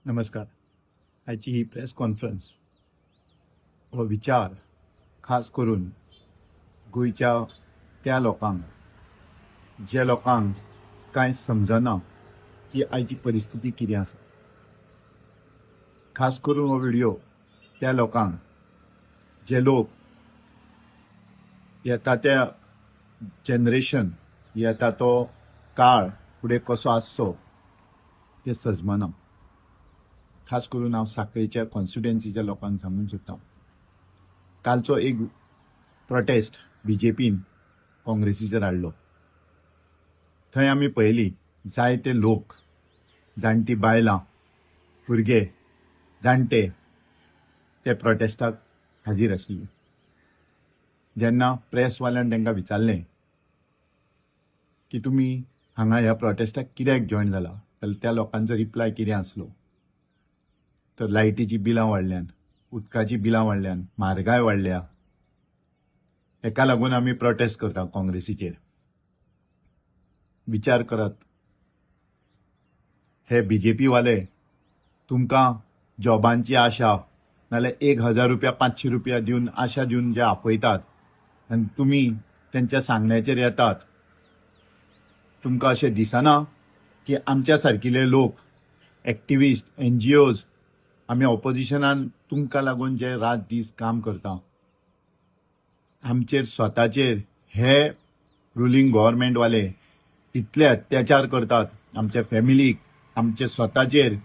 नमस्कार. आजची ही press conference हो विचार खास करून गोंयच्या त्या लोकांक जे लोकांक कांय समजना की आयची परिस्थिती कितें आसा. खास करून हो व्हिडिओ त्या लोकांक जे लोक येता त्या जनरेशन येता तो काळ फुडें कसो आसचो ते सजमना. खास करून हांव सांखळेच्या कॉन्स्टिट्युएन्सीच्या लोकांक सांगूंक सोदतां. कालचो एक प्रोटेस्ट बीजेपीन काँग्रेसीचेर हाडलो. थंय आमी पळयली जायते लोक, जाणटी बायलां, भुरगे, जाणटे ते प्रोटेस्टाक हाजीर आशिल्ले. जेन्ना प्रेसवाल्यान तांकां विचारलें की तुमी हांगा ह्या प्रोटेस्टाक कित्याक जॉयन जाला, जाल्यार त्या लोकांचो रिप्लाय कितें आसलो तर लायटीची बिलां वाडल्यान, उदकाची बिलां वाडल्यान, म्हारगाय वाडल्या, हेका लागून आमी प्रोटेस्ट करता काँग्रेसीचेर. विचार करात, हे बीजेपी वाले तुमकां जॉबांची आशा नाल्यार 1000 रुपया 500 रुपया दिवन आशा दिवन जे आपयतात आनी तुमी त्यांच्या सांगण्याचेर येतात. तुमकां अशें दिसना की आमच्या सारकिले लोक, एक्टिविस्ट, NGOs, आमी ऑपोजिशनान तुमकां लागून जे रात दीस काम करता, आमचेर स्वताचेर हे रुलींग गव्हर्मेंटवाले इतले अत्याचार करतात, आमच्या फॅमिलीक, आमचे स्वताचेर,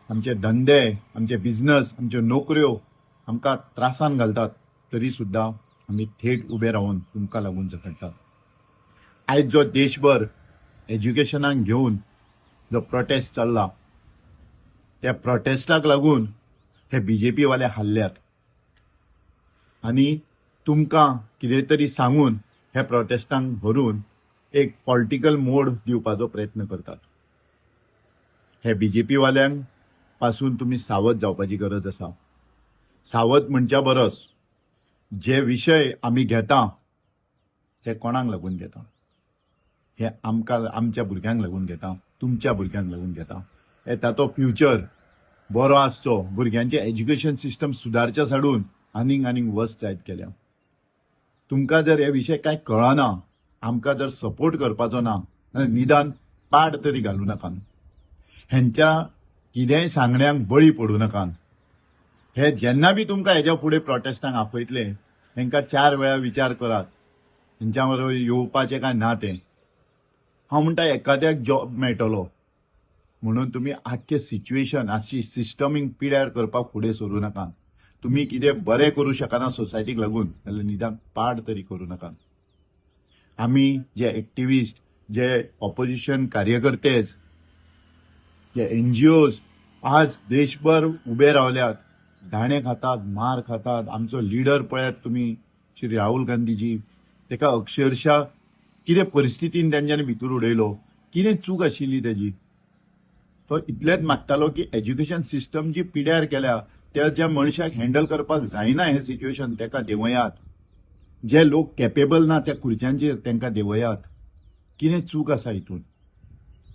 आमचे धंदे, आमचे बिझनस, आमच्यो नोकऱ्यो आमकां त्रासान घालतात, तरी सुद्दां आमी थेट उबे रावन तुमकां लागून झगडटात. आयज जो देशभर एज्युकेशनाक घेवन जो प्रोटेस्ट चल्ला, त्या प्रोटेस्टाक लागून हे बीजेपी वाले हल्ल्यात आनी तुमकां कितें तरी सांगून हे प्रोटेस्टांक भरून एक पॉलिटिकल मोड दिवपाचो प्रयत्न करतात. हे बीजेपी वाल्यांक पासून तुमी सावध जावपाची गरज आसा. सावध म्हणच्या परस जे विशय आमी घेता हे कोणाक लागून घेता, हे आमकां, आमच्या भुरग्यांक लागून घेता, तुमच्या भुरग्यांक लागून घेता. ताचो फ्युचर बरो आसचो, भुरग्यांचे एज्युकेशन सिस्टम सुदारच्या साडून आनीक वर्स्ट जायत गेल्या. तुमकां जर हे विशय कांय कळना, आमकां जर सपोर्ट करपाचो ना, जाल्यार निदान पाड तरी घालूं नाकात. हेंच्या कितेंय सांगण्यांक बळी पडूं नाकात. हे जेन्ना बी तुमकां हेच्या फुडें प्रोटेस्टांक आपयतले, हेंकां 4 वेळा विचार करात, हेंच्या बरोबर येवपाचें काय ना तें. हांव म्हणटा एखाद्याक जॉब मेळटलो म्हणून तुमी आख्खे सिच्युएशन अशी सिस्टमीक पिड्यार करपाक फुडें सरूं नाकात. तुमी कितें बरें करूं शकना सोसायटीक लागून जाल्यार निदान पाड तरी करूं नाकात. आमी जे एक्टिविस्ट, जे ऑपोजिशन कार्यकर्तेज, जे NGOs आज देशभर उबे रावल्यात, दाणे खातात, मार खातात. आमचो लिडर पळयात तुमी, श्री राहुल गांधीजी, ताका अक्षरशः कितें परिस्थितीन तेंच्यांनी भितर उडयलो, कितें चूक आशिल्ली तेजी. तो इतलेंच मागतालो की एज्युकेशन सिस्टम जी पिड्यार केल्या त्या ज्या मनशाक हँडल करपाक जायना हें सिच्युएशन, ताका देंवयात. जे लोक कॅपेबल ना त्या खुर्च्यांचेर तांकां देंवयात. कितें चूक आसा हितून.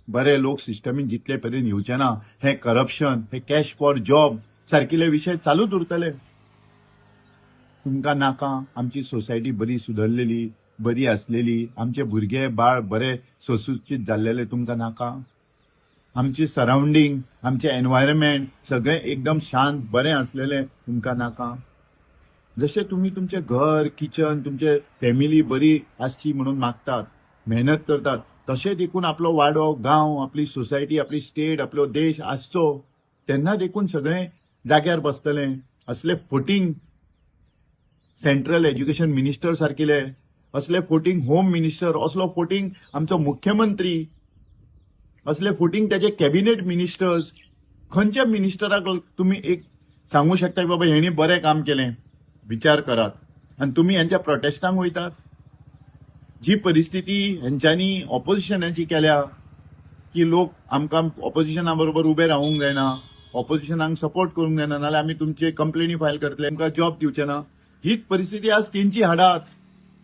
बरे लोक सिस्टमीन जितले पर्यंत येवचे ना, हे करप्शन, हे कॅश फॉर जॉब सारकिले विशय चालूच उरतले. तुमकां नाका आमची सोसायटी बरी सुदरलेली, बरी आसलेली, आमचे भुरगे बाळ बरे सुशिक्षीत जाल्लेले तुमकां नाका. आमची सराउंडिंग, आमचे एनवायरमेंट सगळें एकदम शांत बरें आसलेलें तुमकां नाका. जशें तुमी तुमचें घर, किचन, तुमचे फॅमिली बरी आसची म्हणून मागतात, मेहनत करतात, तशें देखून आपलो वाडो, गांव, आपली सोसायटी, आपली स्टेट, आपलो देश आसचो, तेन्ना देखून सगळें जाग्यार बसतलें. असले फटींग सेंट्रल एज्युकेशन मिनिस्टर सारकिले, असले फटींग होम मिनिस्टर, असलो फटींग आमचो मुख्यमंत्री, असले फुटींग त्याचे कॅबिनेट मिनिस्टर्स, खंयच्या मिनिस्टराक तुम्ही एक सांगू शकता की बाबा हेणी बरें काम केलें. विचार करात. आणि तुम्ही यांच्या प्रोटेस्टांक वयतात. जी परिस्थिती हेंच्यांनी ऑपोजिशनाची केल्या की लोक आमकां ऑपोजिशना बरोबर उबे रावूंक जायना, ऑपोजिशनाक सपोर्ट करूंक जायना, नाल्यार आमी तुमचे कंप्लेनी फायल करतले, आमकां जॉब दिवचे ना, हीच परिस्थिती आज तेंची हाडात.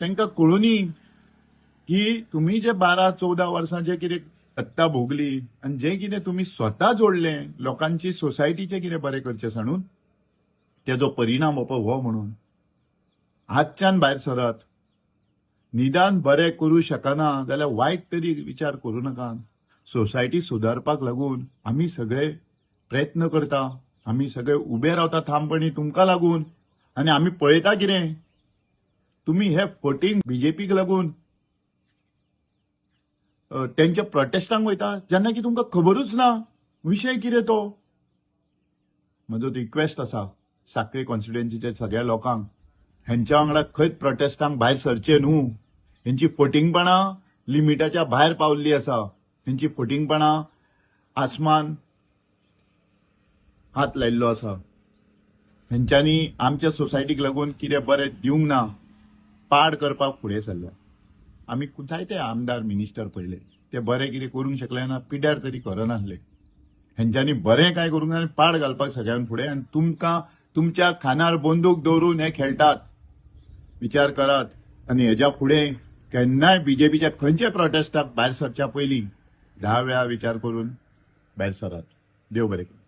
तांकां कळुनी की तुम्ही जे 12-14 वर्सां जे कितें आत्ता भोगली आणि जे कितें तुम्ही स्वता जोडलें लोकांची सोसायटीचे कितें बरें करचें सांडून तेजो परिणाम हो म्हणून आजच्यान भायर सरत. निदान बरें करूं शकना जाल्यार वायट तरी विचार करूं नाका. सोसायटी सुदारपाक लागून आमी सगळे प्रयत्न करता, आमी सगळे उबे रावता ठामपणी तुमकां लागून. आनी आमी पळयता कितें तुम्ही हे फोटींग बीजेपीक लागून त्यांच्या प्रोटेस्टांक वयता जेन्ना की तुमकां खबरूच ना विशय कितें तो. म्हजो रिक्वेस्ट आसा सांखळे कॉन्स्टिट्युएन्सीच्या सगळ्या लोकांक, हेंच्या वांगडा खंयच प्रोटेस्टांक भायर सरचे न्हू. हेंची फटींगपणां लिमिटाच्या भायर पावल्ली आसा. हेंची फटींगपणां आसमान हात लायिल्लो आसा. हेंच्यांनी आमच्या सोसायटीक लागून कितें बरें दिवंक ना, पाड करपाक फुडें सरल्या. आमी जायते आमदार मिनिस्टर पळयले, ते बरें कितें करूंक शकले ना, पिड्यार तरी करनासले. हेंच्यांनी बरें काय करूंक ना आनी पाड घालपाक सगळ्यांक फुडें. आनी तुमकां तुमच्या खांदार बंदूक दवरून हे खेळटात. विचार करात. आनी हेच्या फुडें केन्नाय बीजेपीच्या खंयचे प्रोटेस्टाक भायर सरच्या पयलीं 10 वेळा विचार करून भायर सरात. देव बरें करूं.